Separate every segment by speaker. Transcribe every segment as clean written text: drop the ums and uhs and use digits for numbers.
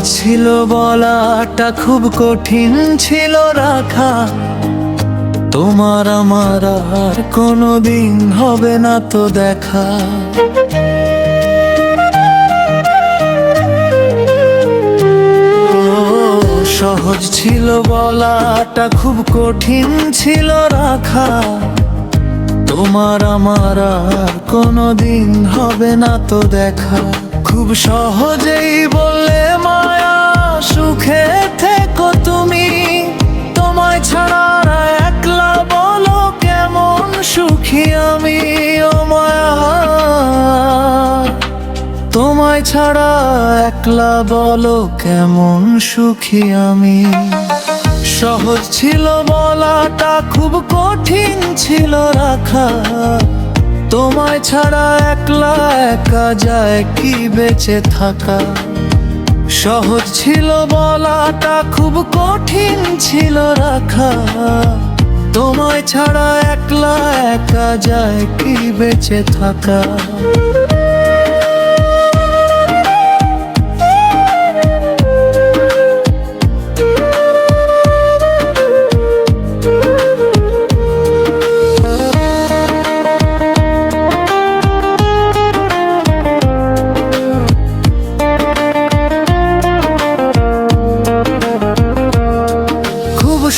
Speaker 1: ছিল বলাটা, খুব কঠিন ছিল রাখা। তোমার আমার আর কোনোদিন হবে না তো দেখা। সহজ ছিল বলাটা, খুব কঠিন ছিল রাখা। তোমার আমার আর কোনোদিন হবে না তো দেখা। খুব সহজেই বললে মায়া, সুখে থেকো তুমি। তোমায় ছাড়া একলা, বলো কেমন সুখী আমি। ও মায়া, তোমায় ছাড়া একলা, বলো কেমন সুখী আমি। সহজ ছিল বলাটা, খুব কঠিন ছিল রাখা। তোমায় ছাড়া একলা একা যায় কি বেঁচে থাকা। সহজ ছিল বলাটা, খুব কঠিন ছিল রাখা। তোমায় ছাড়া একলা একা যায় কি বেঁচে থাকা।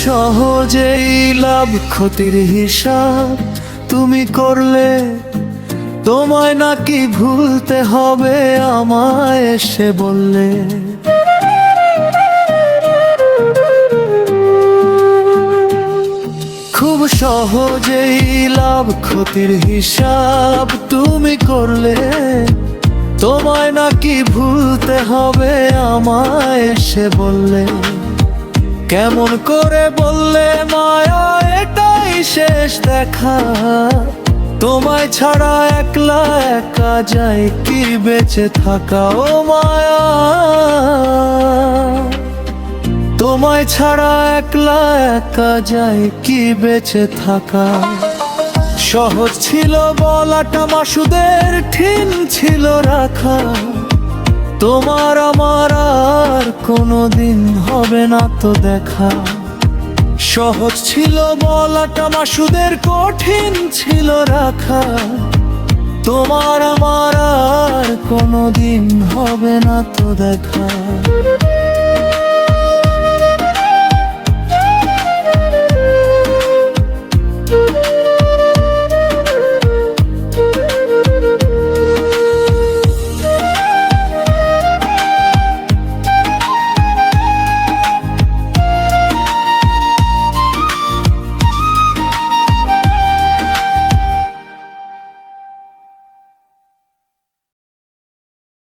Speaker 1: সহজেই লাভ ক্ষতির হিসাব তুমি করলে। তোমায় নাকি ভুলতে হবে আমায় এসে বললে। খুব সহজেই লাভ ক্ষতির হিসাব তুমি করলে। তোমায় নাকি ভুলতে হবে আমায় এসে বললে। কেমন করে বললে মায়া, এটাই শেষ দেখা। তোমায় ছাড়া একলা একা যায় কি বেঁচে থাকা। ও মায়া, তোমায় ছাড়া একলা একা যায় কি বেঁচে থাকা। সহজ ছিল বলাটা, মাসুদের ঠিন ছিল রাখা। তোমার আমার আর কোনোদিন হবে না তো দেখা। সহজ ছিল বলাটা, মাসুদের কঠিন ছিল রাখা। তোমার আমার আর কোনোদিন হবে না তো দেখা।